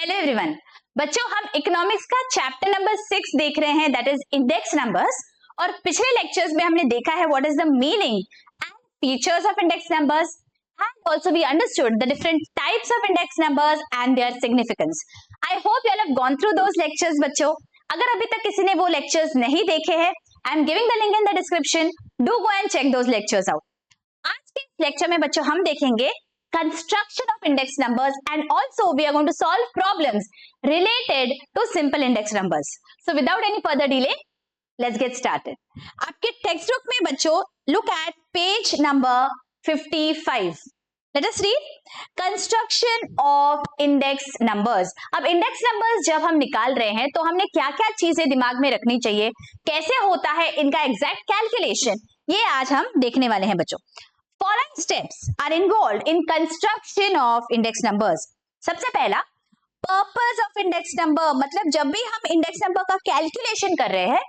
Hello everyone. बच्चों, हम economics का चैप्टर नंबर 6 देख रहे हैं, दैट इज इंडेक्स नंबर्स। और पिछले लेक्चर्स में हमने देखा है what is the meaning and features of index numbers and also we understood the different types of index numbers and their significance. I hope you have gone through those lectures. बच्चों, अगर अभी तक किसी ने वो लेक्चर्स नहीं देखे हैं, I am giving the link in the description, do go and check those lectures out. आज के लेक्चर में बच्चों हम देखेंगे construction of index numbers and also we are going to solve problems related to simple index numbers. So without any further delay, let's get started. आपके text book में बच्चों look at page number 55. Let us read construction of index numbers. अब index numbers जब हम निकाल रहे हैं तो हमने क्या-क्या चीजें दिमाग में रखनी चाहिए, कैसे होता है इनका exact calculation, ये आज हम देखने वाले हैं बच्चों। Following steps are involved in construction of index numbers. सबसे पहला purpose of index number, मतलब जब भी हम index number का calculation कर रहे हैं,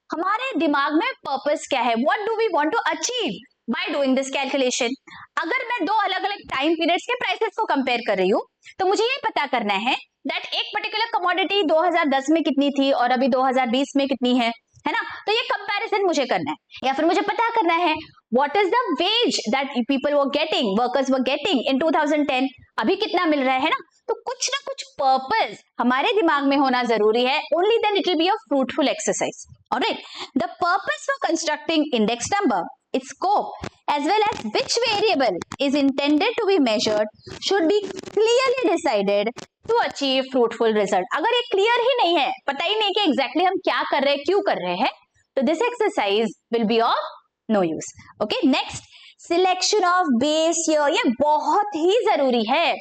हमारे दिमाग में purpose क्या है? What do we want to achieve by doing this calculation? अगर मैं दो अलग-अलग time periods के prices को compare कर रही हूँ, तो मुझे ये पता करना है that एक particular commodity 2010 में कितनी थी और अभी 2020 में कितनी है ना? तो ये कंपैरिजन मुझे करना है। या फिर मुझे पता करना है what is the wage that people were getting, workers were getting in 2010, अभी कितना मिल रहा है ना? तो कुछ ना कुछ पर्पस हमारे दिमाग में होना जरूरी है, only then it will be a fruitful exercise. Alright, the purpose for constructing index number, its scope as well as which variable is intended to be measured should be clearly decided to achieve fruitful result. अगर ये clear ही नहीं है, पता ही नहीं कि exactly हम क्या कर रहे हैं, क्यों कर रहे हैं, तो this exercise will be of no use. Okay, next selection of base year, ये बहुत ही जरूरी है।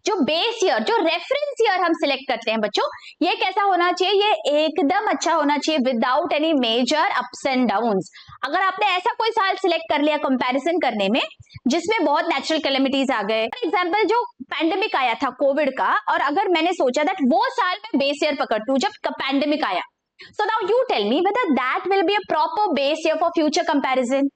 जो बेस ईयर, जो रेफरेंस ईयर हम सिलेक्ट करते हैं बच्चों, ये कैसा होना चाहिए? ये एकदम अच्छा होना चाहिए, without any major ups and downs. अगर आपने ऐसा कोई साल सिलेक्ट कर लिया कंपैरिजन करने में जिसमें बहुत नेचुरल कैलेमिटीज आ गए, फॉर एग्जांपल जो पैंडेमिक आया था कोविड का, और अगर मैंने सोचा दैट वो साल में बेस ईयर पकड़ती हूँ जब पैंडेमिक आया, so now you tell me whether that will be a proper base year for future comparison?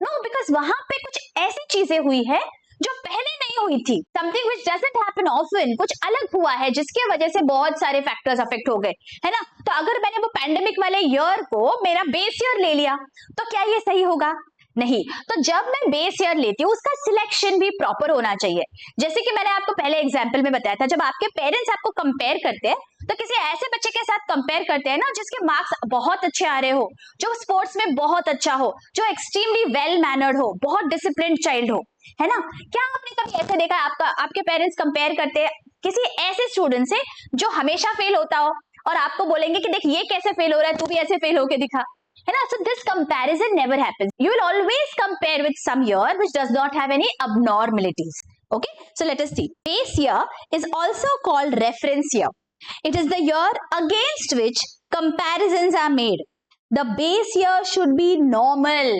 No, because वहां पे कुछ ऐसी चीजें हुई है जो पहले नहीं हुई थी, something which doesn't happen often, कुछ अलग हुआ है जिसके वजह से बहुत सारे फैक्टर्स अफेक्ट हो गए, है ना? तो अगर मैंने वो पैंडेमिक वाले ईयर को मेरा बेस ईयर ले लिया, तो क्या ये सही होगा? नहीं। तो जब मैं बेस ईयर लेती हूँ उसका सिलेक्शन भी प्रॉपर होना चाहिए। जैसे कि मैंने आपको पहले एग्जांपल में बताया था, जब आपके पेरेंट्स आपको कंपेयर करते हैं तो किसी ऐसे बच्चे के साथ कंपेयर करते हैं ना जिसके मार्क्स बहुत अच्छे आ रहे हो, जो स्पोर्ट्स में बहुत अच्छा हो, जो एक्सट्रीमली वेल मैनर्ड हो, बहुत डिसिप्लिन्ड चाइल्ड हो, है ना? क्या आपने कभी ऐसे देखा आपके पेरेंट्स कंपेयर करते हैं किसी ऐसे स्टूडेंट से जो हमेशा फेल होता हो और आपको बोलेंगे कि देख ये कैसे फेल हो रहा है, तू भी ऐसे फेल होके दिखा, है ना? So this comparison never happens. You will always compare with some year which does not have any abnormalities. Okay, so let us see. Base year is also called reference year. It is the year against which comparisons are made. The base year should be normal.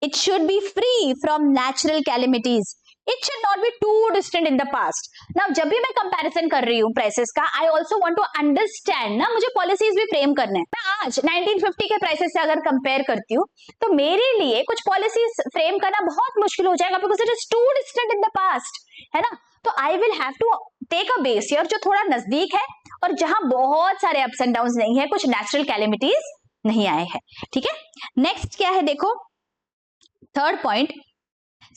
It should be free from natural calamities. It should not be too distant in the past. Now, जब भी मैं comparison कर रही हूँ prices का, I also want to understand ना, मुझे policies भी फ्रेम करने हैं। मैं आज 1950 के प्राइसेस से अगर कंपेयर करती हूँ तो मेरे लिए कुछ पॉलिसीज फ्रेम करना बहुत मुश्किल हो जाएगा, because it is too distant in the past, है ना? तो I will have to take a base year जो थोड़ा नजदीक है और जहां बहुत सारे अप्स एंड डाउन्स नहीं है, कुछ नेचुरल कैलेमिटीज नहीं आए हैं। ठीक है, नेक्स्ट क्या है देखो, third point,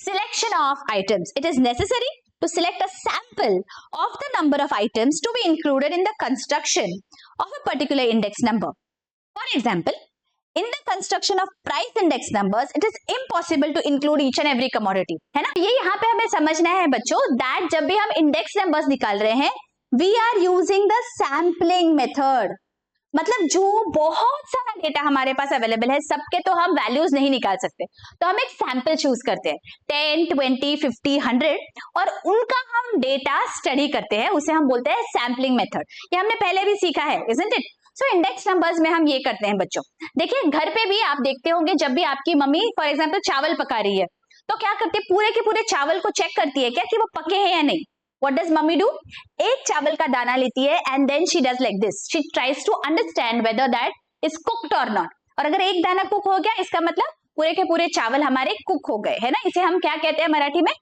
selection of items. It is necessary to select a sample of the number of items to be included in the construction of a particular index number. For example, in the construction of price index numbers, it is impossible to include each and every commodity, है ना? ये यहाँ पे हमें समझना है बच्चों that जब भी हम index numbers निकाल रहे हैं, we are using the sampling method. मतलब जो बहुत सारा डेटा हमारे पास अवेलेबल है, सबके तो हम वैल्यूज नहीं निकाल सकते, तो हम एक सैंपल चूज करते हैं 10, 20, 50, 100 और उनका हम डेटा स्टडी करते हैं, उसे हम बोलते हैं सैम्पलिंग मेथड। ये हमने पहले भी सीखा है, isn't it? So index numbers में हम ये करते हैं बच्चों। देखिए घर पे भी आप देखते होंगे, जब भी आपकी मम्मी फॉर एग्जाम्पल चावल पका रही है तो क्या करती है, पूरे के पूरे चावल को चेक करती है क्या कि वो पके हैं या नहीं। What does mummy do? एक चावल का दाना लेती है and then she does like this. She tries to understand whether that is cooked or not. और अगर एक दाना कुक हो गया, इसका मतलब पूरे के पूरे चावल हमारे कुक हो गए, है ना? इसे हम क्या कहते हैं मराठी में?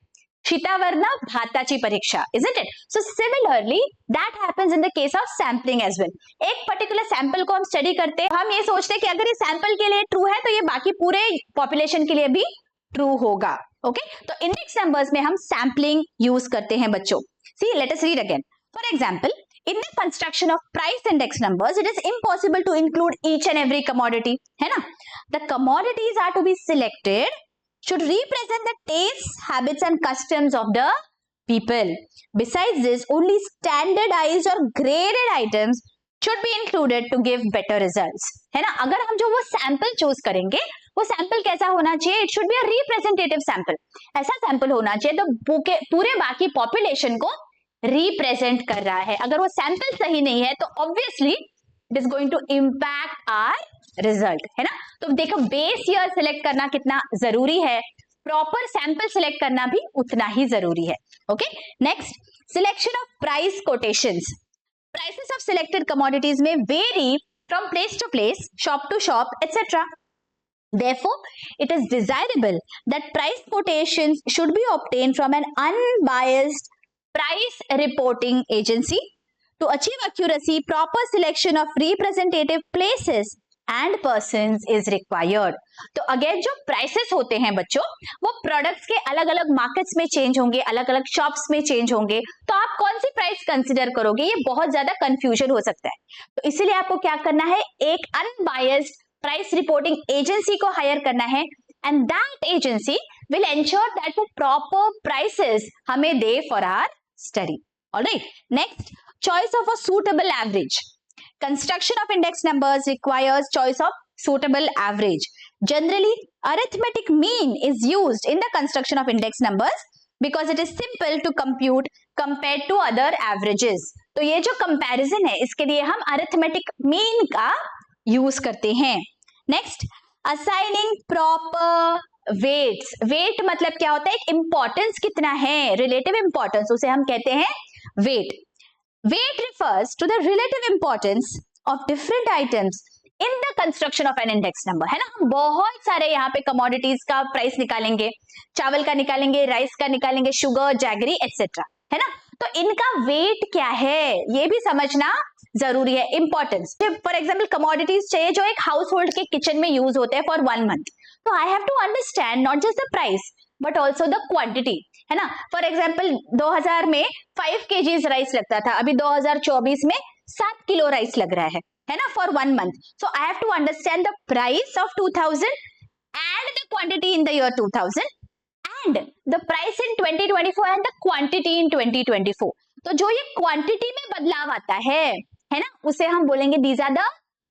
Shitavarna Bhatachi Pariksha, isn't it? So similarly, that happens in the case of sampling as well. एक particular sample को हम study करते हैं, हम ये सोचते हैं कि अगर ये sample के लिए true है तो ये बाकी पूरे population के लिए भी true होगा. Okay? तो index numbers में हम sampling use करते हैं बच्चों. See, let us read again. For example, in the construction of price index numbers, it is impossible to include each and every commodity. है ना? The commodities are to be selected should represent the tastes, habits and customs of the people. Besides this, only standardized or graded items should be included to give better results. है ना? अगर हम जो वो sample choose करेंगे, वो sample कैसा होना चाहिए? It should be a representative sample. ऐसा sample होना चाहिए तो पूरे बाकी population को represent कर रहा है. अगर वो sample सही नहीं है तो obviously it is going to impact our result, है ना? तो देखो बेस ईयर सिलेक्ट करना कितना जरूरी है, प्रॉपर सैंपल सिलेक्ट करना भी उतना ही जरूरी है. Okay, next, selection of price quotations. Prices of selected commodities में vary from place to place, shop to shop etcetera. Therefore, it is desirable that price quotations should be obtained from an unbiased price reporting agency. To achieve accuracy, proper selection of representative places and persons is required. तो again जो prices होते हैं बच्चों, वो products के अलग अलग markets में चेंज होंगे, अलग अलग शॉप्स में चेंज होंगे, तो आप कौन सी प्राइस कंसिडर करोगे? ये बहुत ज्यादा कंफ्यूजन हो सकता है. तो इसीलिए आपको क्या करना है? एक अनबायस्ड प्राइस रिपोर्टिंग एजेंसी को हायर करना है, and that agency will ensure that वो प्रॉपर प्राइसेस हमें दे for our study. Alright, next, choice of a suitable average. Construction of index numbers requires choice of suitable average. Generally, arithmetic mean is used in the construction of index numbers because it is simple to compute compared to other averages. तो ये जो comparison है, इसके लिए हम arithmetic mean का use करते हैं. Next, assigning proper weights. Weight मतलब क्या होता है? एक importance कितना है, relative importance, उसे हम कहते हैं weight. Weight refers to the relative importance of different items in the construction of an index number. है ना? हम बहुत सारे यहाँ पे commodities का प्राइस निकालेंगे, चावल का निकालेंगे, राइस का निकालेंगे, शुगर, जैगरी एटसेट्रा, है ना? तो इनका वेट क्या है ये भी समझना जरूरी है. इंपॉर्टेंस, फॉर एग्जाम्पल कमोडिटीज चाहिए जो एक हाउस होल्ड के किचन में यूज होते हैं फॉर 1 month, तो I have to understand not just the price but also the quantity, है ना? फॉर एग्जाम्पल 2000 में 5 kg राइस लगता था, अभी 2024 में 7 किलो राइस लग रहा है ना, for 1 month. So I have to understand the price of 2000 and the quantity in the year 2000 and the price in 2024 and the quantity in 2024. तो जो ये क्वांटिटी में बदलाव आता है ना, उसे हम बोलेंगे these are the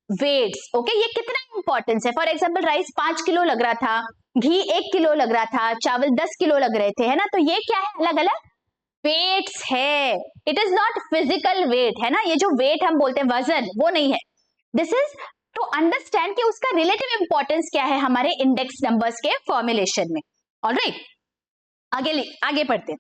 weights. Okay, ये कितना इंपॉर्टेंस है. फॉर एग्जाम्पल राइस 5 किलो लग रहा था, घी 1 किलो लग रहा था, चावल 10 किलो लग रहे थे, है ना? तो ये क्या है? अलग अलग वेट्स है. It is not physical weight, है ना? ये जो वेट हम बोलते हैं वजन, वो नहीं है. दिस इज टू अंडरस्टैंड कि उसका रिलेटिव इंपॉर्टेंस क्या है हमारे इंडेक्स नंबर्स के फॉर्मुलेशन में. ऑलराइट, आगे पढ़ते हैं.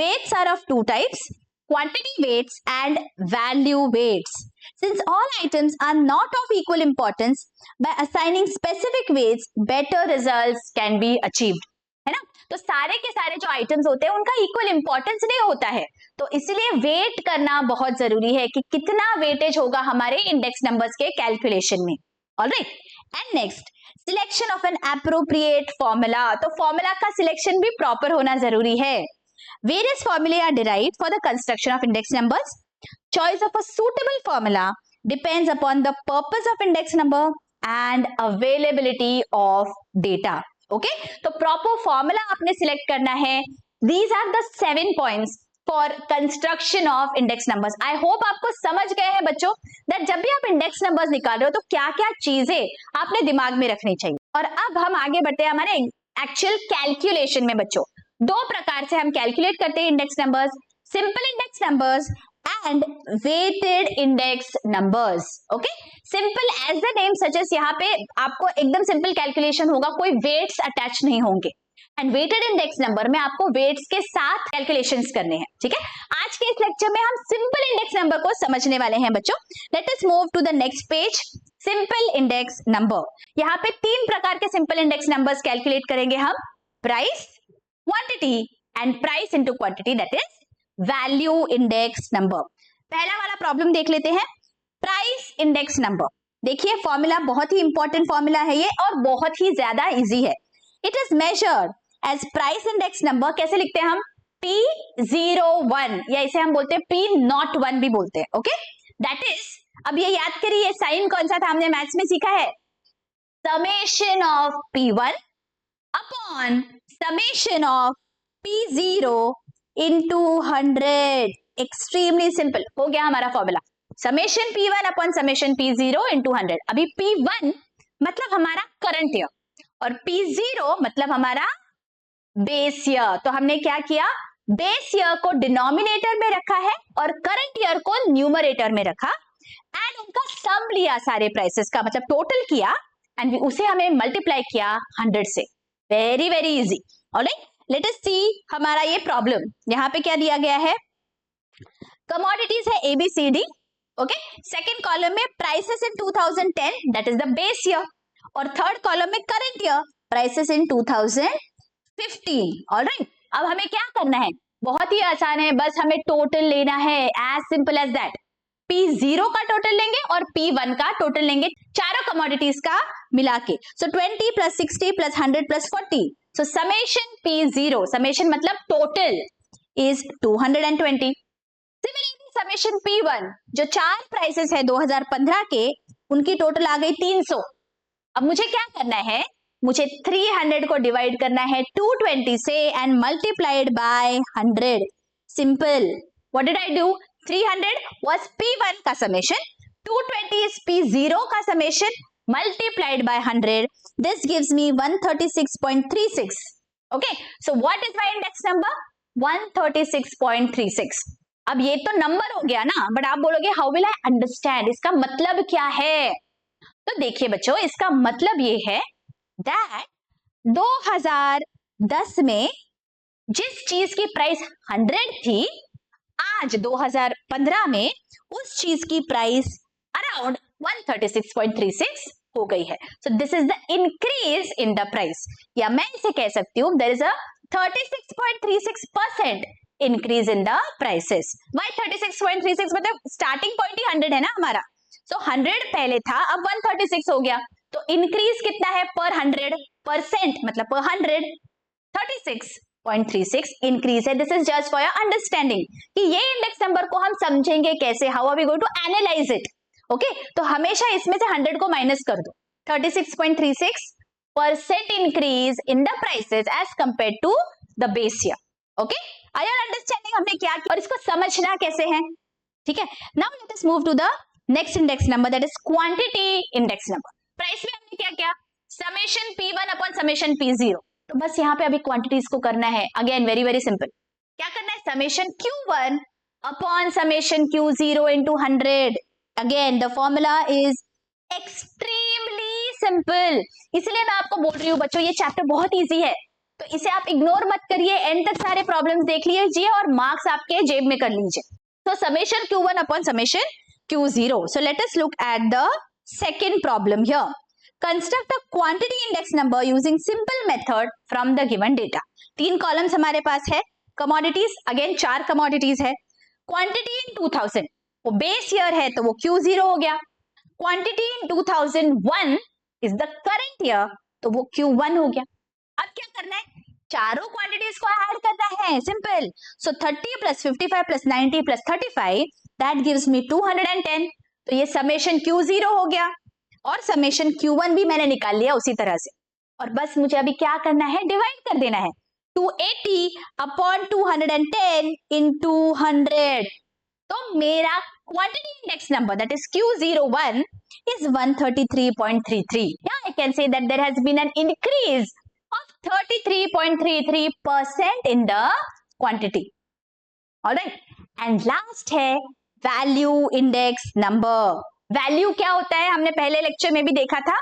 Weights are of 2 types, quantity weights and value weights. Since all items are not of equal importance, by assigning specific weights, better results can be achieved. है ना? तो सारे के सारे जो आइटम्स होते हैं उनका इक्वल इंपॉर्टेंस नहीं होता है, तो इसीलिए वेट करना बहुत जरूरी है कि कितना वेटेज होगा हमारे इंडेक्स नंबर्स के कैलकुलेशन में. Alright, and next, selection of N appropriate formula. तो फॉर्मूला का सिलेक्शन भी प्रॉपर होना जरूरी है. Various formulae are derived for the construction of index numbers. Choice of a suitable formula depends upon the purpose of index number and availability of data. Okay? तो proper formula आपने select करना है. These are the 7 points for construction of index numbers. I hope आपको समझ गए हैं बच्चों that जब भी आप index numbers निकाल रहे हो तो क्या-क्या चीजें आपने दिमाग में रखनी चाहिए. और अब हम आगे बढ़ते हैं हमारे actual calculation में बच्चों. 2 प्रकार से हम कैलकुलेट करते हैं index numbers, simple index numbers and weighted index numbers. Okay, simple as the name suggest, यहाँ पे आपको एकदम सिंपल कैलकुलेशन होगा, कोई वेट्स अटैच नहीं होंगे. एंड वेटेड इंडेक्स नंबर में आपको वेट्स के साथ कैलकुलेशंस करने हैं. ठीक है, आज के इस लेक्चर में हम सिंपल इंडेक्स नंबर को समझने वाले हैं बच्चों. Let us move to the next page. Simple index number, यहाँ पे 3 प्रकार के सिंपल इंडेक्स नंबर्स कैलकुलेट करेंगे हम. Price, quantity and price into quantity, that is value index number. पहला वाला प्रॉब्लम देख लेते हैं, प्राइस इंडेक्स नंबर. देखिए फॉर्मूला बहुत ही इंपॉर्टेंट फॉर्मूला है ये और बहुत ही ज्यादा इजी है. It is measured as price index number. कैसे लिखते हैं हम? P01 या इसे हम बोलते हैं P01 भी बोलते हैं. ओके, दैट इज, अब ये याद करिए साइन कौन सा था, हमने मैथ्स में सीखा है, summation of P1 upon summation of P0 into 100. Extremely simple हो गया हमारा formula, summation P1 upon summation P0 into 100. अभी P1 मतलब हमारा करंट ईयर और P0 मतलब हमारा बेस ईयर. तो हमने क्या किया, बेस ईयर को डिनोमिनेटर में रखा है और करंट ईयर को न्यूमरेटर में रखा एंड उनका सम लिया सारे प्राइसेस का, मतलब टोटल किया एंड उसे हमें मल्टीप्लाई किया 100 से. Very very easy. Alright, let us see हमारा ये प्रॉब्लम. यहाँ पे क्या दिया गया है, कमोडिटीज है ABCD. ओके, सेकंड कॉलम में prices in 2010 that is the base year और थर्ड कॉलम में current year prices in 2015. Alright, अब हमें क्या करना है, बहुत ही आसान है, बस हमें टोटल लेना है, as simple as that. P0 का टोटल लेंगे और P1 का टोटल लेंगे, चारों कमोडिटीज का मिला के. So 20 plus 60 plus 100 plus 40. So summation P0, summation मतलब total, is 220. Similarly summation P1, जो चार प्राइसेस है 2015 के, उनकी टोटल आ गई 300. अब मुझे क्या करना है, मुझे 300 को डिवाइड करना है 220 से and multiplied by 100. Simple. What did I do, 300 was P1 का समेशन, 220 is P0 का summation multiplied by 100. This gives me 136.36. Okay, so what is my index number? 136.36. अब ये तो नंबर हो गया ना, बट आप बोलोगे हाउ विल आई अंडरस्टैंड, इसका मतलब क्या है? तो देखिए बच्चों, इसका मतलब ये है दैट 2010 में जिस चीज की प्राइस 100 थी, आज 2015 में उस चीज की प्राइस अराउंड 136.36 हो गई है. So this is the increase in the price, या मैं इसे कह सकती हूँ there is a 36.36% increase in the prices. Why 36.36? मतलब स्टार्टिंग पॉइंट ही 100 है ना हमारा. सो 100 पहले था, अब 136 हो गया. तो इंक्रीज कितना है पर 100%, मतलब पर 100 36.36 इंक्रीज है. This is just for your understanding कि ये इंडेक्स नंबर को हम समझेंगे कैसे, how are we going to analyse it. Okay, तो हमेशा इसमें से 100 को माइनस कर दो. 36.36% increase in the prices as compare to the base year. Okay, are you understanding हमने क्या किया और इसको समझना कैसे है? ठीक है, now let us move to the next index number, that is quantity index number. Price में हमने क्या किया, summation P1 upon summation P0. तो बस यहाँ पे अभी क्वांटिटीज को करना है. अगेन वेरी वेरी सिंपल, क्या करना है, summation Q1 upon summation Q0 into 100. Again the formula is extremely simple. इसलिए मैं आपको बोल रही हूँ बच्चों, ये चैप्टर बहुत इजी है, तो इसे आप इग्नोर मत करिए, एंड तक सारे प्रॉब्लम्स देख लीजिए और मार्क्स आपके जेब में कर लीजिए. तो summation Q1 upon summation Q0. So let us look at the second problem here. Construct a quantity index number using simple method from the given data. 3 columns हमारे पास है. कमोडिटीज, अगेन 4 कमोडिटीज है. Quantity in 2000, वो base year है तो वो Q0 हो गया. Quantity in 2001 is the current year, तो वो Q1 हो गया. अब क्या करना है, चारों क्वांटिटीज को ऐड करना है. Simple. So 30 plus 55 plus 90 plus 35 that gives me 210. तो ये समेशन Q0 हो गया और समेशन Q1 भी मैंने निकाल लिया उसी तरह से. और बस मुझे अभी क्या करना है, डिवाइड कर देना है. 280 अपॉन 210 into 100. तो मेरा quantity index number that is Q01 is 133.33. Yeah, I can say that there has been an increase of 33.33% in the quantity. All right. And last है value index number. Value क्या होता है, हमने पहले lecture में भी देखा था,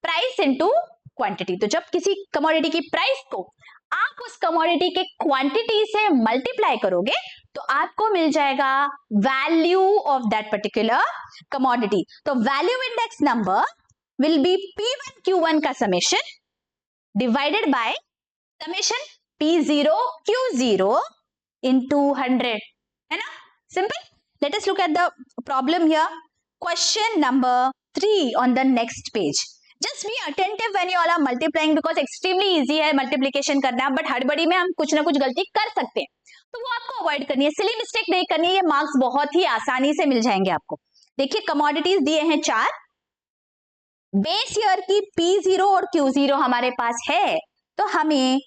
प्राइस इनटू क्वांटिटी. तो जब किसी कमोडिटी की प्राइस को आप उस कमोडिटी के क्वांटिटी से मल्टीप्लाई करोगे तो आपको मिल जाएगा value of that particular commodity. तो value index number will be P1 Q1 का summation divided by summation P0 Q0 into 100, है ना? Simple. Let us look at the problem here. Question number 3 on the next page. Just be attentive when you all are multiplying because extremely easy है multiplication करना, but हड़बड़ी में हम कुछ ना कुछ गलती कर सकते हैं, तो वो आपको अवॉइड करनी है, सिली मिस्टेक नहीं करनी है, ये मार्क्स बहुत ही आसानी से मिल जाएंगे आपको। देखिए कमोडिटीज दिए हैं 4, बेस ईयर की P0 और Q0 हमारे पास है, तो हमें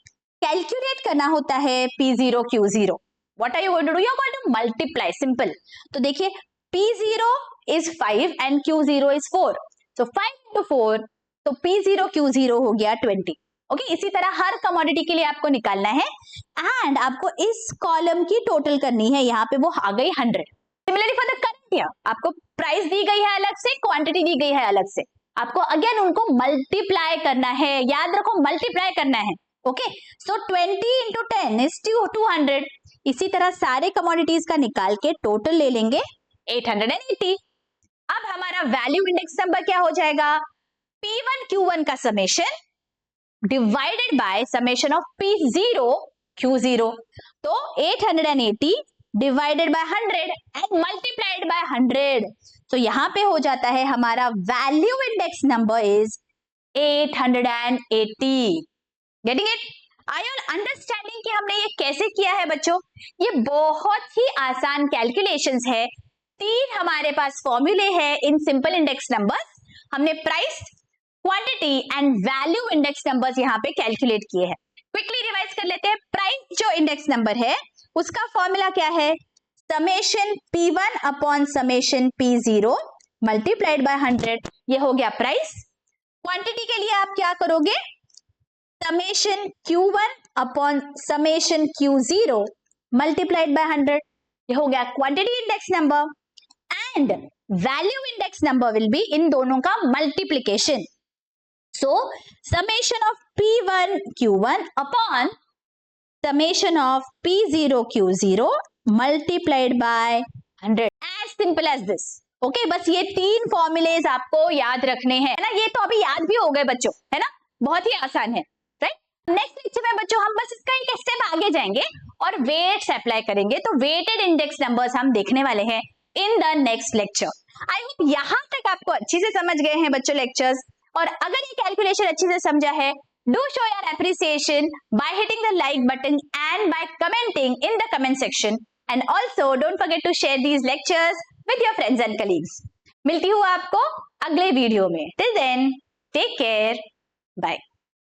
कैलकुलेट करना होता है P0 Q0. What are you going to do? You are going to multiply. Simple. तो देखिए P0 is 5 and Q0 is 4. So 5 into 4, तो P0 Q0 हो गया 20. ओके, इसी तरह हर कमोडिटी के लिए आपको निकालना है एंड आपको इस कॉलम की टोटल करनी है, यहाँ पे वो आ गई 100. Similarly for the current year, आपको प्राइस दी गई है अलग से, क्वांटिटी दी गई है अलग से, आपको अगेन उनको मल्टीप्लाई करना है, याद रखो मल्टीप्लाई करना है। Okay, so 20 into 10 is 200. इसी तरह सारे कमोडिटीज का निकाल के टोटल ले लेंगे 880. अब हमारा वैल्यू इंडेक्स नंबर क्या हो जाएगा? P1 Q1 का summation divided by summation of P0 Q0, तो 880 divided by 100 and multiplied by 100. तो यहां पे हो जाता है हमारा value index number is 880. Getting it? Are you understanding कि हमने ये कैसे किया है बच्चों? ये बहुत ही आसान कैलकुलेशंस है। 3 हमारे पास फॉर्मूले हैं इन सिंपल इंडेक्स नंबर्स। हमने price, quantity and value index numbers यहाँ पे कैलकुलेट किए हैं। क्विकली रिवाइज कर लेते हैं। प्राइस जो इंडेक्स नंबर है उसका फॉर्मूला क्या है? Summation P1 upon summation P0 multiplied by 100, ये हो गया प्राइस। क्वांटिटी के लिए आप क्या करोगे? Summation Q1 upon summation Q0 multiplied by 100, ये हो गया quantity index number. And value index number will be in दोनों का multiplication, so summation of P1 Q1 upon summation of P0 Q0 multiplied by 100, as simple as this. Okay, बस ये 3 formulas आपको याद रखने हैं, है ना? ये तो अभी याद भी हो गए बच्चों, है ना? बहुत ही आसान है, राइट? नेक्स्ट लेक्चर में बच्चों हम बस इसका एक स्टेप आगे जाएंगे और वेट्स अप्लाई करेंगे, तो वेटेड इंडेक्स नंबर्स हम देखने वाले हैं in the next lecture. I hope यहां तक आपको अच्छे से समझ गए हैं बच्चों लेक्चर्स, और अगर ये कैलकुलेशन अच्छे से समझा है, do show your appreciation by hitting the like button and by commenting in the comment section, and also don't forget to share these lectures with your friends and colleagues. मिलती हूँ आपको अगले वीडियो में। Till then, take care, bye.